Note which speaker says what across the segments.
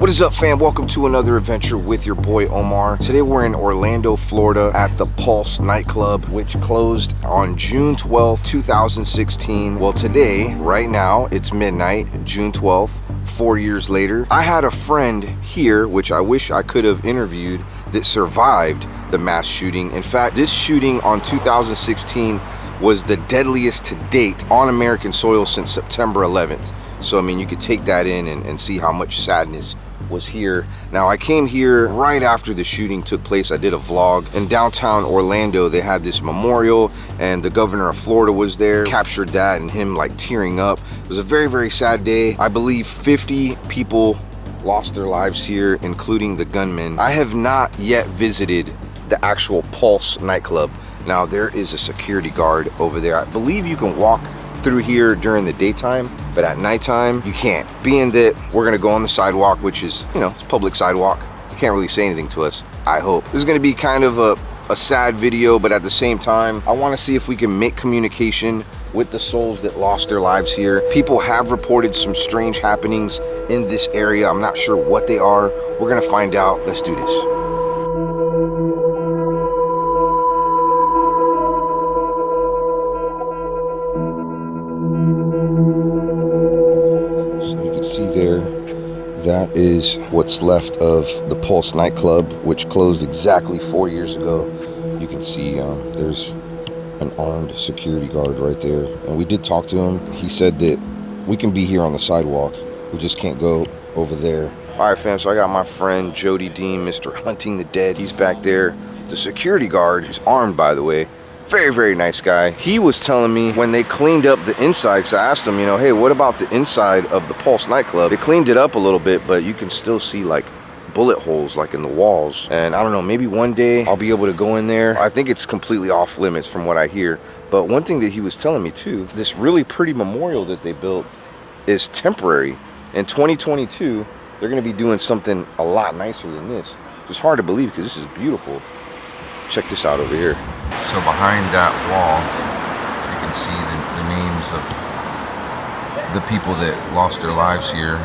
Speaker 1: What is up, fam? Welcome to another adventure with your boy Omar. Today we're in Orlando, Florida at the Pulse Nightclub, which closed on June 12th, 2016. Well, today, right now, it's midnight, June 12th, 4 years later. I had a friend here, which I wish I could have interviewed, that survived the mass shooting. In fact, this shooting on 2016 was the deadliest to date on American soil since September 11th. So, I mean, you could take that in and see how much sadness was here. Now, I came here right after the shooting took place. I did a vlog in downtown Orlando. They had this memorial and the governor of Florida was there, captured that and him like tearing up. It was a very, very sad day. I believe 50 people lost their lives here, including the gunman. I have not yet visited the actual Pulse nightclub. Now, there is a security guard over there. I believe you can walk through here during the daytime, but at nighttime you can't. Being that we're gonna go on the sidewalk, which is, you know, it's public sidewalk, you can't really say anything to us, I hope. This is gonna be kind of a sad video, but at the same time, I wanna see if we can make communication with the souls that lost their lives here. People have reported some strange happenings in this area. I'm not sure what they are. We're gonna find out. Let's do this. See there, that is what's left of the Pulse nightclub, which closed exactly 4 years ago. You can see there's an armed security guard right there, and we did talk to him. He said that we can be here on the sidewalk, we just can't go over there. All right, fam, so I got my friend Jody Dean, Mr. Hunting the Dead. He's back there. The security guard is armed, by the way. Very, very nice guy. He was telling me when they cleaned up the inside, because I asked him, you know, hey, what about the inside of the Pulse nightclub? They cleaned it up a little bit, but you can still see like bullet holes like in the walls. And I don't know, maybe one day I'll be able to go in there. I think it's completely off limits from what I hear. But one thing that he was telling me too, this really pretty memorial that they built is temporary. In 2022, they're gonna be doing something a lot nicer than this. It's hard to believe because this is beautiful. Check this out over here. So behind that wall, you can see the names of the people that lost their lives here.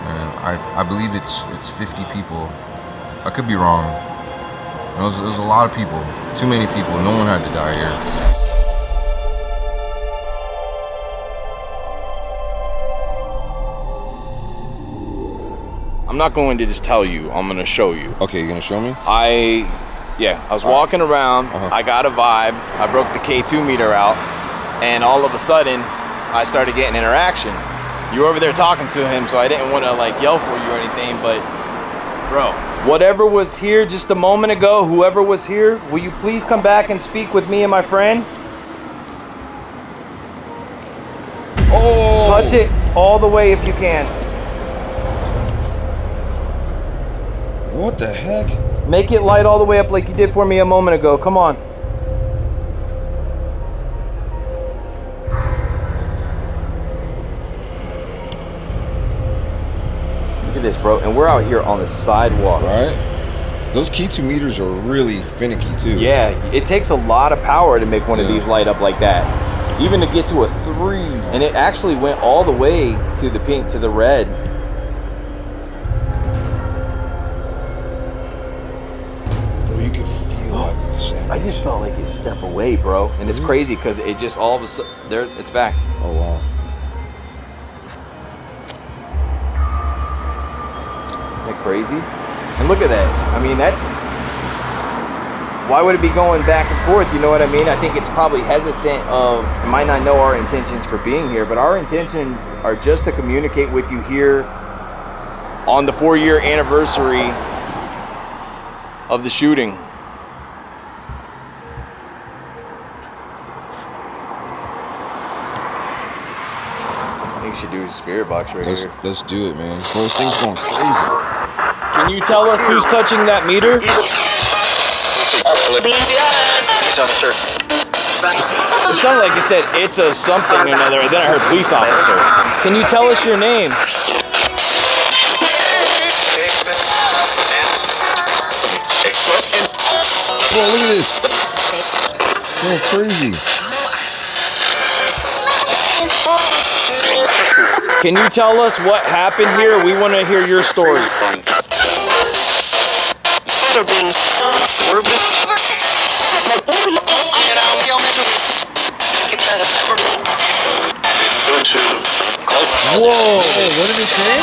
Speaker 1: And I believe it's 50 people. I could be wrong. It was a lot of people, too many people. No one had to die here.
Speaker 2: I'm not going to just tell you, I'm going to show you.
Speaker 1: Okay, you're going to show me?
Speaker 2: I was walking around, I got a vibe, I broke the K2 meter out, and all of a sudden, I started getting interaction. You were over there talking to him, so I didn't want to like yell for you or anything, but bro, whatever was here just a moment ago, whoever was here, will you please come back and speak with me and my friend?
Speaker 1: Oh!
Speaker 2: Touch it all the way if you can.
Speaker 1: What the heck?
Speaker 2: Make it light all the way up like you did for me a moment ago. Come on. Look at this, bro. And we're out here on the sidewalk.
Speaker 1: Right? Those K2 meters are really finicky too.
Speaker 2: Yeah, it takes a lot of power to make one of these light up like that. Even to get to a 3. And it actually went all the way to the pink, to the red. I just felt like it step away, bro. And it's crazy because it just all of a sudden, there, it's back.
Speaker 1: Oh, wow.
Speaker 2: Isn't that crazy? And look at that. I mean, that's, why would it be going back and forth? You know what I mean? I think it's probably hesitant of, it might not know our intentions for being here, but our intentions are just to communicate with you here on the 4-year anniversary of the shooting. Should do a spirit box right here.
Speaker 1: Let's do it, man. Bro, this thing's going crazy.
Speaker 2: Can you tell us who's touching that meter? It sounded like it said it's a something or another, and then I heard police officer. Can you tell us your name?
Speaker 1: Bro, look at this. It's going crazy.
Speaker 2: Can you tell us what happened here? We want to hear your story. Whoa! What did it say?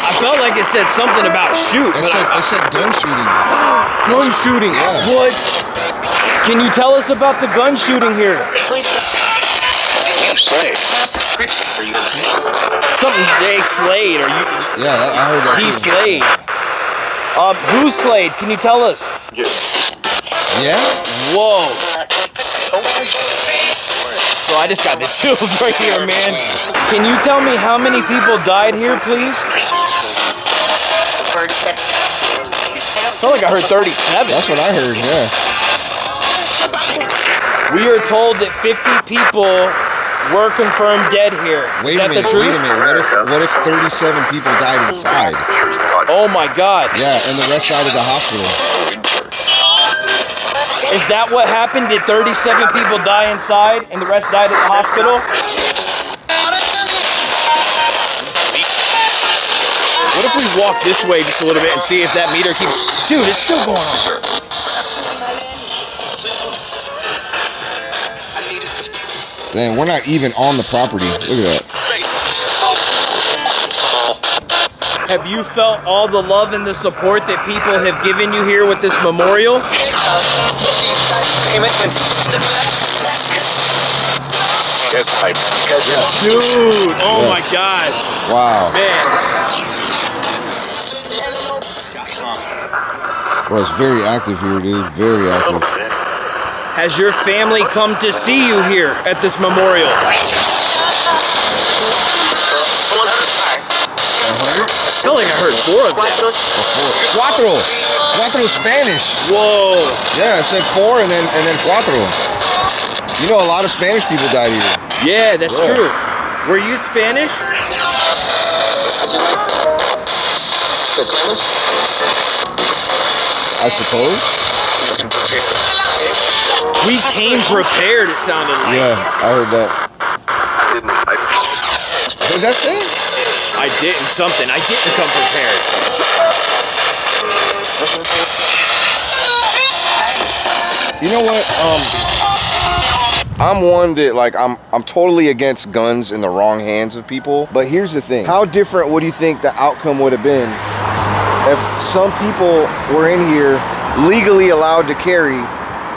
Speaker 2: I felt like it said something about shoot.
Speaker 1: It said gun shooting.
Speaker 2: Gun shooting.
Speaker 1: Yeah.
Speaker 2: What? Can you tell us about the gun shooting here? Something they slayed, or you?
Speaker 1: Yeah, I heard that.
Speaker 2: He slayed. Who slayed? Can you tell us?
Speaker 1: Yeah.
Speaker 2: Whoa. Bro, I just got the chills right here, man. Can you tell me how many people died here, please? I felt like I heard 37.
Speaker 1: That's what I heard. Yeah.
Speaker 2: We are told that 50 people were confirmed dead here. Is that the truth?
Speaker 1: Wait a minute. What if 37 people died inside?
Speaker 2: Oh my God.
Speaker 1: Yeah, and the rest died at the hospital.
Speaker 2: Is that what happened? Did 37 people die inside and the rest died at the hospital? What if we walk this way just a little bit and see if that meter keeps... Dude, it's still going on.
Speaker 1: Damn, we're not even on the property. Look at that.
Speaker 2: Have you felt all the love and the support that people have given you here with this memorial? Dude, oh my God.
Speaker 1: Wow.
Speaker 2: Man.
Speaker 1: Bro, it's very active here, dude. Very active.
Speaker 2: Has your family come to see you here at this memorial? I feel like I heard 4 of them.
Speaker 1: Cuatro Spanish.
Speaker 2: Whoa.
Speaker 1: Yeah, I said 4 and then cuatro. You know, a lot of Spanish people died here.
Speaker 2: Yeah, that's true. Were you Spanish?
Speaker 1: I suppose.
Speaker 2: We came prepared, it sounded like.
Speaker 1: Yeah, I heard that. What did that say?
Speaker 2: I didn't something. I didn't come prepared.
Speaker 1: You know what? I'm one that like I'm totally against guns in the wrong hands of people. But here's the thing: how different would you think the outcome would have been if some people were in here legally allowed to carry,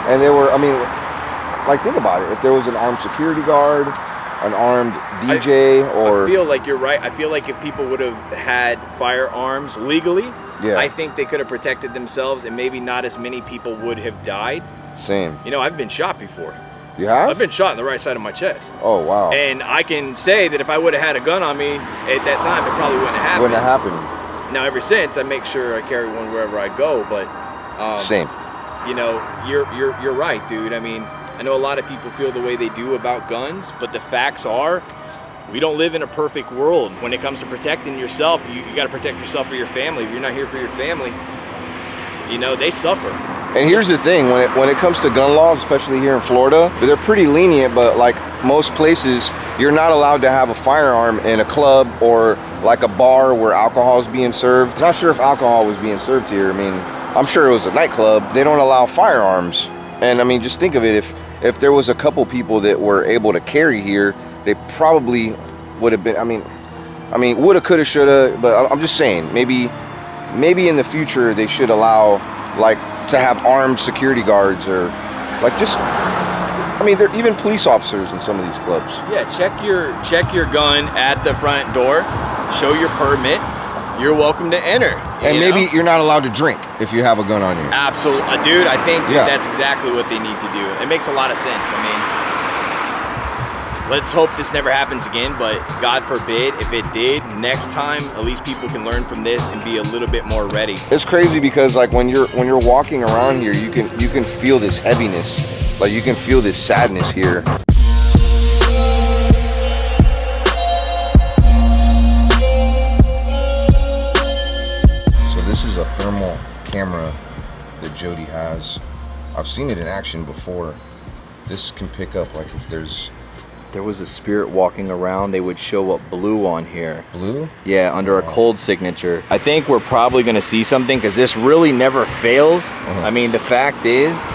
Speaker 1: and they were? I mean, like think about it. If there was an armed security guard, an armed DJ, or...
Speaker 2: I feel like you're right. I feel like if people would have had firearms legally,
Speaker 1: yeah,
Speaker 2: I think they could have protected themselves and maybe not as many people would have died.
Speaker 1: Same.
Speaker 2: You know, I've been shot before.
Speaker 1: You have?
Speaker 2: I've been shot in the right side of my chest.
Speaker 1: Oh, wow.
Speaker 2: And I can say that if I would have had a gun on me at that time, it probably wouldn't have happened.
Speaker 1: Wouldn't have happened.
Speaker 2: Now, ever since, I make sure I carry one wherever I go, but...
Speaker 1: Same.
Speaker 2: You know, you're right, dude. I mean... I know a lot of people feel the way they do about guns, but the facts are, we don't live in a perfect world. When it comes to protecting yourself, you got to protect yourself for your family. If you're not here for your family, you know, they suffer.
Speaker 1: And here's the thing, when it comes to gun laws, especially here in Florida, they're pretty lenient, but like most places, you're not allowed to have a firearm in a club or like a bar where alcohol is being served. Not sure if alcohol was being served here. I mean, I'm sure it was a nightclub. They don't allow firearms. And I mean, just think of it, if there was a couple people that were able to carry here, they probably would have been, I mean, woulda, coulda, shoulda, but I'm just saying, maybe in the future they should allow, like, to have armed security guards or, like, just, I mean, they're even police officers in some of these clubs.
Speaker 2: Yeah, check your gun at the front door, show your permit, you're welcome to enter.
Speaker 1: And maybe you're not allowed to drink if you have a gun on you.
Speaker 2: Absolutely. Dude, I think that's exactly what they need to do. It makes a lot of sense. I mean, let's hope this never happens again, but God forbid if it did, next time at least people can learn from this and be a little bit more ready.
Speaker 1: It's crazy because like when you're walking around here, you can feel this heaviness. Like you can feel this sadness here. This is a thermal camera that Jody has. I've seen it in action before. This can pick up like if there's
Speaker 2: there was a spirit walking around, they would show up blue on here.
Speaker 1: Blue?
Speaker 2: Yeah, under a cold signature. I think we're probably going to see something because this really never fails. I mean, the fact is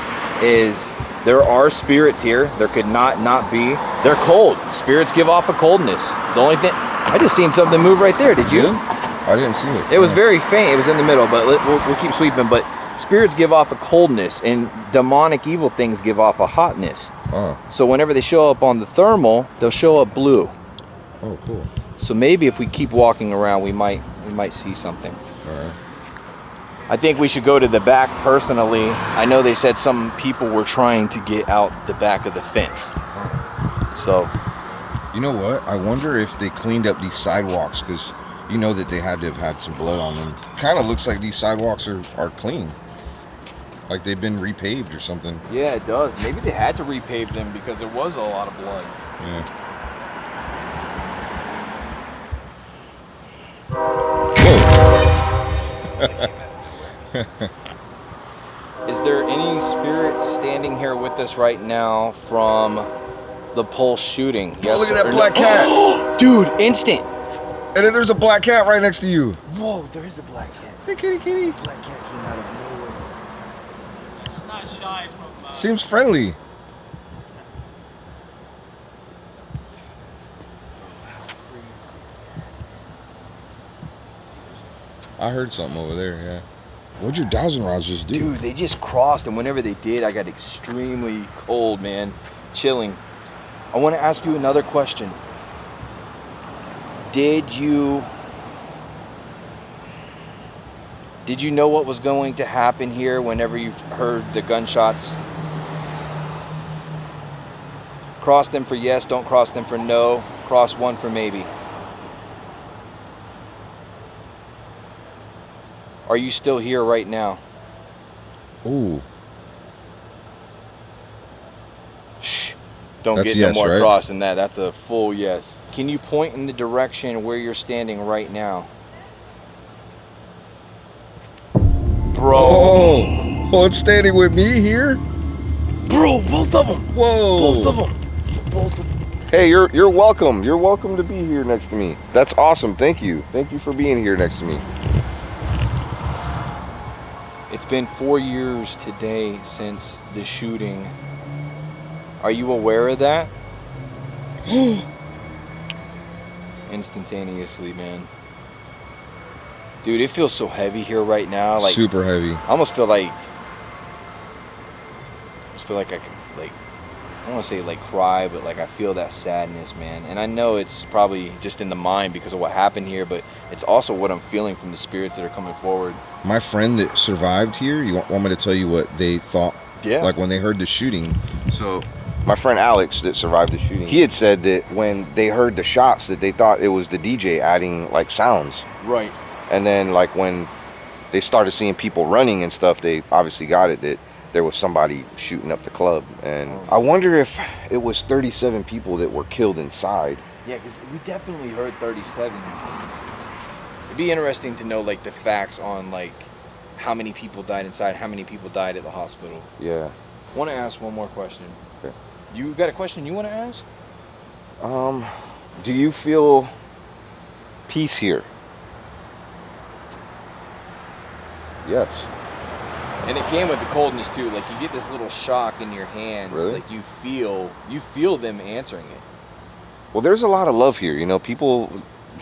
Speaker 2: there are spirits here. There could not be. They're cold. Spirits give off a coldness. The only thing, I just seen something move right there. Did you?
Speaker 1: I didn't see it.
Speaker 2: It was very faint. It was in the middle, but we'll keep sweeping. But spirits give off a coldness, and demonic evil things give off a hotness. So whenever they show up on the thermal, they'll show up blue.
Speaker 1: Oh, cool.
Speaker 2: So maybe if we keep walking around, we might see something.
Speaker 1: All right.
Speaker 2: I think we should go to the back personally. I know they said some people were trying to get out the back of the fence. So,
Speaker 1: you know what? I wonder if they cleaned up these sidewalks, because you know that they had to have had some blood on them. Kind of looks like these sidewalks are clean. Like they've been repaved or something.
Speaker 2: yeah, it does. Maybe they had to repave them because there was a lot of blood.
Speaker 1: Yeah.
Speaker 2: Is there any spirits standing here with us right now from the Pulse shooting? Yes,
Speaker 1: look at that
Speaker 2: or
Speaker 1: black cat.
Speaker 2: Dude, instant.
Speaker 1: And then there's a black cat right next to you.
Speaker 2: Whoa, there is a black cat.
Speaker 1: Hey, kitty.
Speaker 2: Black cat came out of nowhere.
Speaker 3: It's not shy from.
Speaker 1: Seems friendly. I heard something over there, yeah. What'd your dowsing rods just do?
Speaker 2: Dude, they just crossed, and whenever they did, I got extremely cold, man. Chilling. I want to ask you another question. Did you know what was going to happen here whenever you heard the gunshots? Cross them for yes, don't cross them for no. Cross one for maybe. Are you still here right now?
Speaker 1: Ooh.
Speaker 2: Shh. Don't
Speaker 1: That's
Speaker 2: get
Speaker 1: yes,
Speaker 2: no more
Speaker 1: right?
Speaker 2: cross than that. That's a full yes. Can you point in the direction where you're standing right now? Bro.
Speaker 1: Oh, it's standing with me here?
Speaker 2: Bro, both of them.
Speaker 1: Whoa.
Speaker 2: Both of them. Both of them.
Speaker 1: Hey, you're welcome. You're welcome to be here next to me. That's awesome. Thank you. Thank you for being here next to me.
Speaker 2: It's been 4 years today since the shooting. Are you aware of that? Instantaneously, man. Dude, it feels so heavy here right now. Like
Speaker 1: super heavy.
Speaker 2: I almost feel like I could, like, I don't want to say like cry, but like I feel that sadness, man. And I know it's probably just in the mind because of what happened here, but it's also what I'm feeling from the spirits that are coming forward.
Speaker 1: My friend that survived here, you want me to tell you what they thought?
Speaker 2: Yeah.
Speaker 1: Like when they heard the shooting. So my friend Alex that survived the shooting, he had said that when they heard the shots that they thought it was the DJ adding like sounds.
Speaker 2: Right.
Speaker 1: And then like when they started seeing people running and stuff, they obviously got it that there was somebody shooting up the club. And I wonder if it was 37 people that were killed inside.
Speaker 2: Yeah, because we definitely heard 37. It'd be interesting to know like the facts on like how many people died inside, how many people died at the hospital.
Speaker 1: Yeah.
Speaker 2: I want to ask one more question.
Speaker 1: Okay.
Speaker 2: You got a question you want to ask?
Speaker 1: Do you feel peace here? Yes.
Speaker 2: And it came with the coldness too. Like you get this little shock in your hands.
Speaker 1: Really?
Speaker 2: Like you feel them answering it.
Speaker 1: Well, there's a lot of love here. You know, people's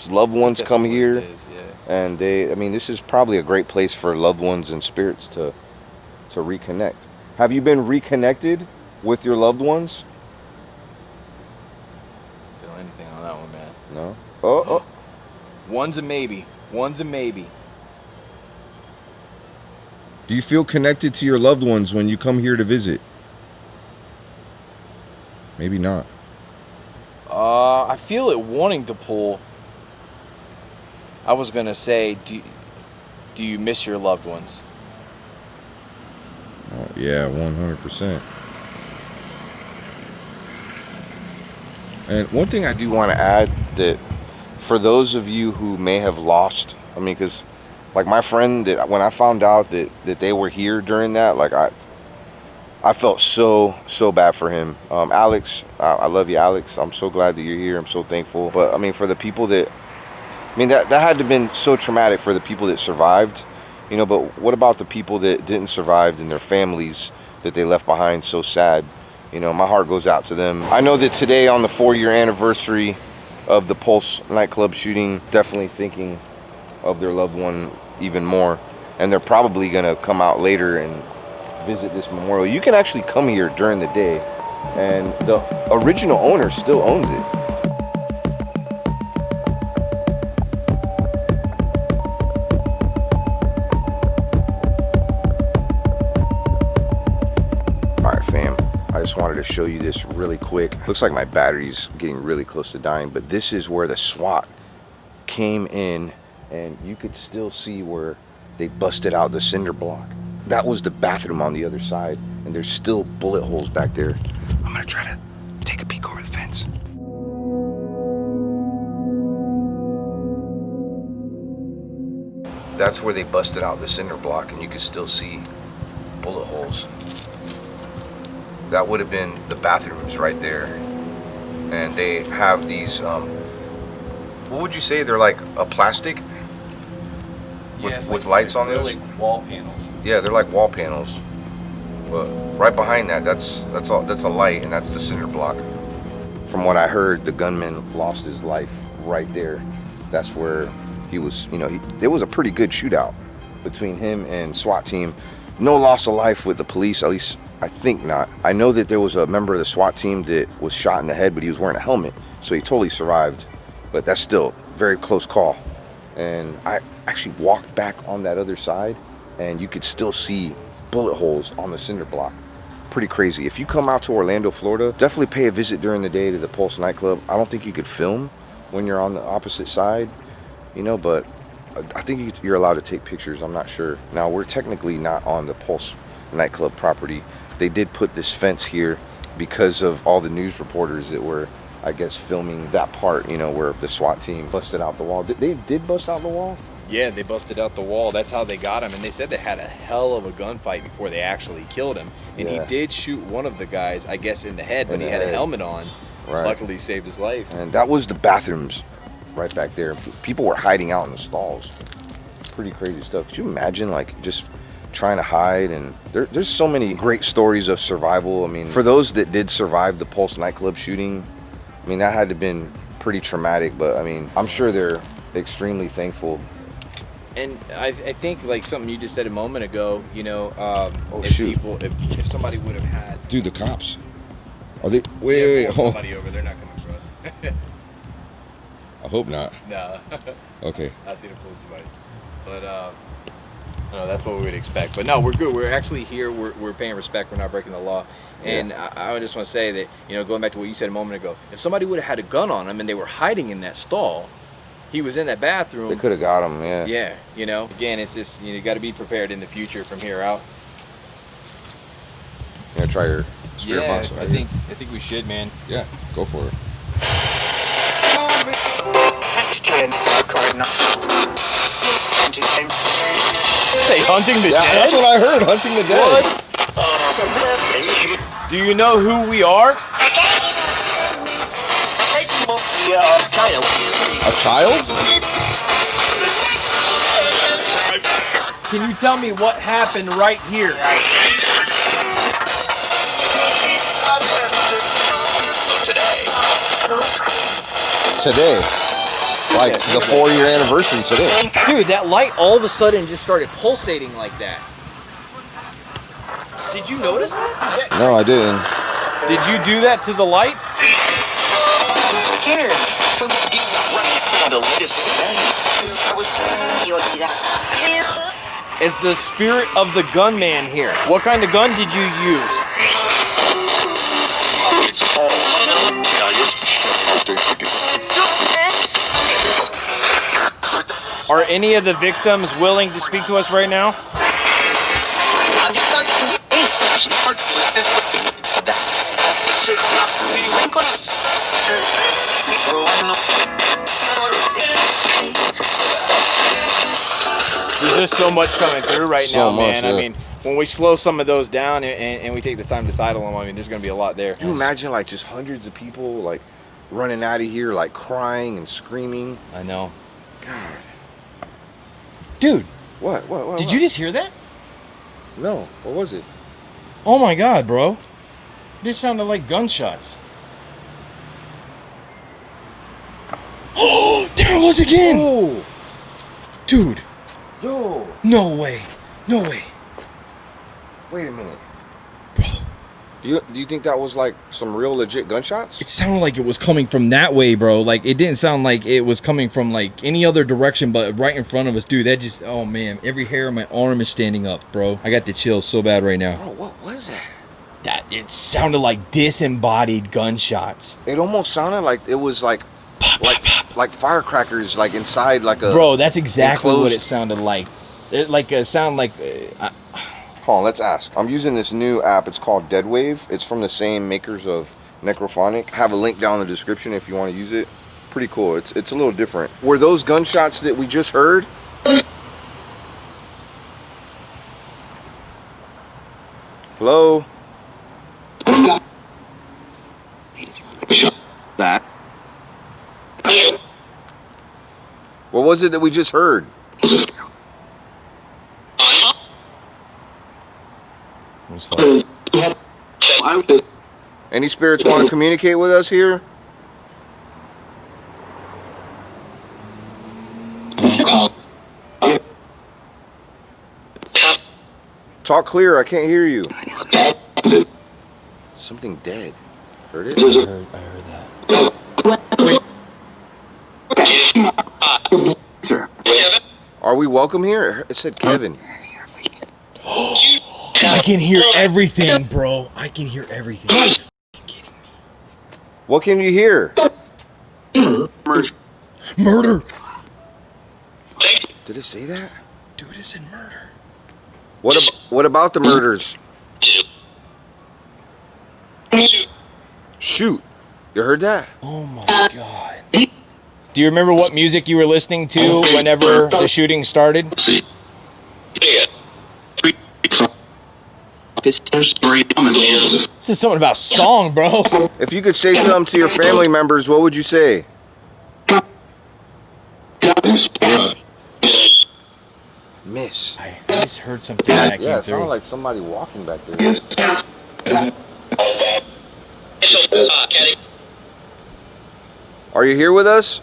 Speaker 1: loved ones
Speaker 2: That's
Speaker 1: come
Speaker 2: what
Speaker 1: here,
Speaker 2: it is, yeah.
Speaker 1: and this is probably a great place for loved ones and spirits to reconnect. Have you been reconnected with your loved ones?
Speaker 2: Feel anything on that one, man?
Speaker 1: No. Oh.
Speaker 2: One's a maybe. One's a maybe.
Speaker 1: Do you feel connected to your loved ones when you come here to visit? Maybe not.
Speaker 2: I feel it wanting to pull. I was gonna say, do you miss your loved ones?
Speaker 1: Oh, yeah, 100%. And one thing I do want to add, that for those of you who may have lost, because like my friend, that when I found out that they were here during that, like I felt so bad for him. Alex, I love you, Alex. I'm so glad that you're here. I'm so thankful. But I mean, for the people that, I mean, that had to have been so traumatic for the people that survived, you know. But what about the people that didn't survive and their families that they left behind so sad? You know, my heart goes out to them. I know that today, on the 4-year anniversary of the Pulse nightclub shooting, definitely thinking of their loved one even more. And they're probably gonna come out later and visit this memorial. You can actually come here during the day, and the original owner still owns it. All right, fam. I just wanted to show you this really quick. Looks like my battery's getting really close to dying, but this is where the SWAT came in, and you could still see where they busted out the cinder block. That was the bathroom on the other side, and there's still bullet holes back there. I'm gonna try to take a peek over the fence. That's where they busted out the cinder block, and you can still see bullet holes. That would have been the bathrooms right there. And they have these, what would you say? They're like a plastic with lights on those?
Speaker 2: Like wall panels.
Speaker 1: Yeah, they're like wall panels. But right behind that, that's a light, and that's the cinder block. From what I heard, the gunman lost his life right there. That's where he was, you know, it was a pretty good shootout between him and SWAT team. No loss of life with the police, at least I think not. I know that there was a member of the SWAT team that was shot in the head, but he was wearing a helmet, so he totally survived. But that's still a very close call. And I actually walked back on that other side, and you could still see bullet holes on the cinder block. Pretty crazy. If you come out to Orlando, Florida, definitely pay a visit during the day to the Pulse nightclub. I don't think you could film when you're on the opposite side, you know, but I think you're allowed to take pictures. I'm not sure. Now, we're technically not on the Pulse nightclub property. They did put this fence here because of all the news reporters that were, I guess, filming that part, you know, where the SWAT team busted out the wall. They did bust out the wall?
Speaker 2: Yeah, they busted out the wall. That's how they got him. And they said they had a hell of a gunfight before they actually killed him. And
Speaker 1: Yeah.
Speaker 2: he did shoot one of the guys, I guess, in the head, but he had a helmet on.
Speaker 1: Right.
Speaker 2: Luckily, saved his life.
Speaker 1: And that was the bathrooms right back there. People were hiding out in the stalls. Pretty crazy stuff. Could you imagine, like, just trying to hide? And there's so many great stories of survival. I mean, for those that did survive the Pulse nightclub shooting, I mean, that had to have been pretty traumatic, but I mean, I'm sure they're extremely thankful.
Speaker 2: And I think, like something you just said a moment ago, you know, if somebody would have had...
Speaker 1: Dude, the cops. Are they? Wait. Hold.
Speaker 2: Somebody over, they're not coming for us.
Speaker 1: I hope not.
Speaker 2: No.
Speaker 1: Okay.
Speaker 2: I see the pull somebody. But, no, that's what we would expect. But no, we're good. We're actually here. We're paying respect. We're not breaking the law. And yeah. I just want to say that, you know, going back to what you said a moment ago, if somebody would have had a gun on them and they were hiding in that stall, he was in that bathroom.
Speaker 1: They could have got him, yeah.
Speaker 2: Yeah, you know, again, it's just, you got to be prepared in the future from here out.
Speaker 1: You gonna try your spirit box?
Speaker 2: I think we should, man.
Speaker 1: Yeah, go for it.
Speaker 2: Say hunting the dead?
Speaker 1: That's what I heard, hunting the dead.
Speaker 2: What? Do you know who we are?
Speaker 1: A child?
Speaker 3: Can you tell me what happened right here?
Speaker 1: Today. Like the 4-year anniversary today.
Speaker 2: Dude, that light all of a sudden just started pulsating like that. Did you notice that?
Speaker 1: No, I didn't.
Speaker 2: Did you do that to the light? Is the spirit of the gunman here? What kind of gun did you use? Are any of the victims willing to speak to us right now? There's just so much coming through right now, man.
Speaker 1: Yeah.
Speaker 2: I mean, when we slow some of those down and we take the time to title them, I mean, there's going to be a lot there.
Speaker 1: Can you imagine like just hundreds of people like running out of here like crying and screaming?
Speaker 2: I know.
Speaker 1: God.
Speaker 2: Dude.
Speaker 1: What?
Speaker 2: Did you just hear that?
Speaker 1: No. What was it?
Speaker 2: Oh my God, bro. This sounded like gunshots. Oh, there it was again.
Speaker 1: Oh.
Speaker 2: Dude.
Speaker 1: Yo.
Speaker 2: No way. No way.
Speaker 1: Wait a minute.
Speaker 2: Bro.
Speaker 1: Do you think that was like some real legit gunshots?
Speaker 2: It sounded like it was coming from that way, bro. Like, it didn't sound like it was coming from like any other direction, but right in front of us. Dude, that just, oh man, every hair on my arm is standing up, bro. I got the chills so bad right now.
Speaker 1: Bro, what was that?
Speaker 2: It sounded like disembodied gunshots.
Speaker 1: It almost sounded like it was like like firecrackers like inside like a.
Speaker 2: Bro, that's exactly
Speaker 1: enclosed.
Speaker 2: what it sounded like. It sounded like.
Speaker 1: Hold on, let's ask. I'm using this new app. It's called Dead Wave. It's from the same makers of Necrophonic. I have a link down in the description if you want to use it. Pretty cool. It's a little different. Were those gunshots that we just heard? Hello? That. What was it that we just heard? Any spirits want to communicate with us here? Talk clear, I can't hear you. Something dead. Heard it?
Speaker 2: I heard that.
Speaker 4: Sir.
Speaker 1: Are we welcome here? It said Kevin.
Speaker 2: I can hear everything, bro. I can hear everything.
Speaker 1: What can you hear?
Speaker 2: Murder!
Speaker 1: Did it say that?
Speaker 2: Dude, it's in murder.
Speaker 1: What about the murders? Shoot. You heard that?
Speaker 2: Oh my God. Do you remember what music you were listening to whenever the shooting started? This is something about song, bro.
Speaker 1: If you could say something to your family members, what would you say? Miss.
Speaker 2: I just heard something that
Speaker 1: Yeah,
Speaker 2: came
Speaker 1: it sounded
Speaker 2: through.
Speaker 1: like somebody walking back there. Are you here with us?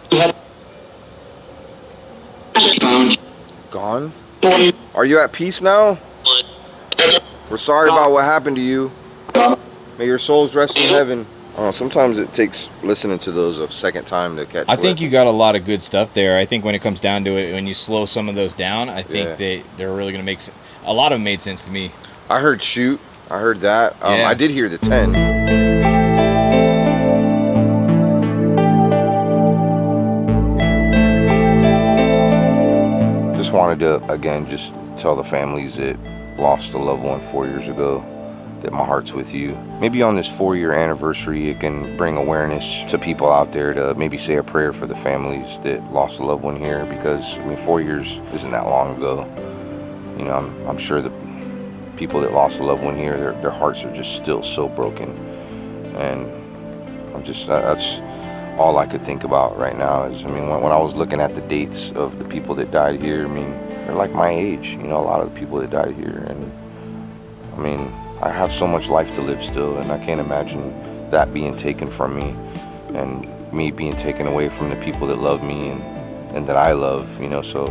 Speaker 1: Gone? Are you at peace now? We're sorry about what happened to you. May your souls rest in heaven. Sometimes it takes listening to those a second time to catch.
Speaker 2: I think you got a lot of good stuff there. I think when it comes down to it, when you slow some of those down, I think they're really going to make a lot of them made sense to me.
Speaker 1: I heard shoot. I heard that.
Speaker 2: Yeah.
Speaker 1: I did hear the 10. Just wanted to again just tell the families that lost a loved one 4 years ago that my heart's with you. Maybe on this 4-year anniversary, it can bring awareness to people out there to maybe say a prayer for the families that lost a loved one here, because I mean 4 years isn't that long ago. You know, I'm sure the people that lost a loved one here, their hearts are just still so broken, and I'm just that's all I could think about right now. Is, I mean, when I was looking at the dates of the people that died here, I mean, they're like my age, you know, a lot of the people that died here, and I mean, I have so much life to live still, and I can't imagine that being taken from me, and me being taken away from the people that love me and that I love, you know. So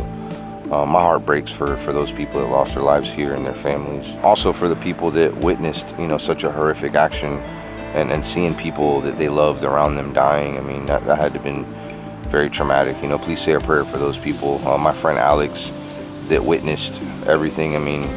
Speaker 1: my heart breaks for those people that lost their lives here and their families. Also for the people that witnessed, you know, such a horrific action, and seeing people that they loved around them dying. I mean, that had to have been very traumatic. You know, please say a prayer for those people. My friend Alex that witnessed everything. I mean,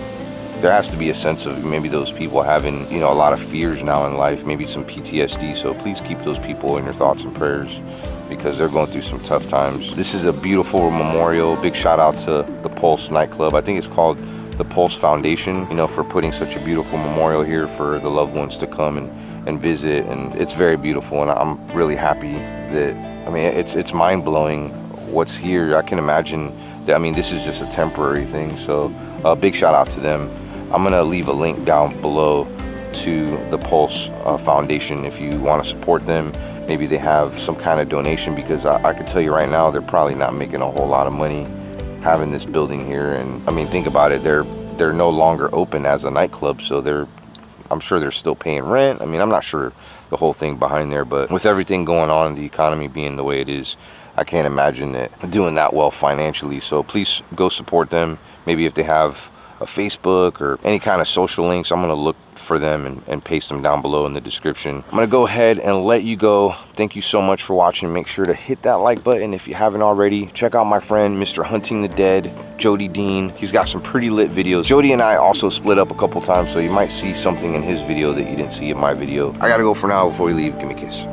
Speaker 1: there has to be a sense of maybe those people having, you know, a lot of fears now in life, maybe some PTSD. So please keep those people in your thoughts and prayers, because they're going through some tough times. This is a beautiful memorial. Big shout out to the Pulse Nightclub. I think it's called the Pulse Foundation, you know, for putting such a beautiful memorial here for the loved ones to come and visit. And it's very beautiful, and I'm really happy that, I mean, it's mind-blowing what's here. I can imagine that, I mean, this is just a temporary thing. So big shout out to them. I'm gonna leave a link down below to the Pulse Foundation if you want to support them. Maybe they have some kind of donation, because I can tell you right now, they're probably not making a whole lot of money having this building here. And I mean, think about it, they're no longer open as a nightclub, so I'm sure they're still paying rent. I mean, I'm not sure the whole thing behind there, but with everything going on and the economy being the way it is, I can't imagine it doing that well financially. So please go support them. Maybe if they have a Facebook or any kind of social links, I'm gonna look for them and paste them down below in the description. I'm gonna go ahead and let you go. Thank you so much for watching. Make sure to hit that like button if you haven't already. Check out my friend Mr. Hunting the Dead, Jody Dean. He's got some pretty lit videos. Jody and I also split up a couple times, so you might see something in his video that you didn't see in my video. I gotta go for now. Before we leave, give me a kiss.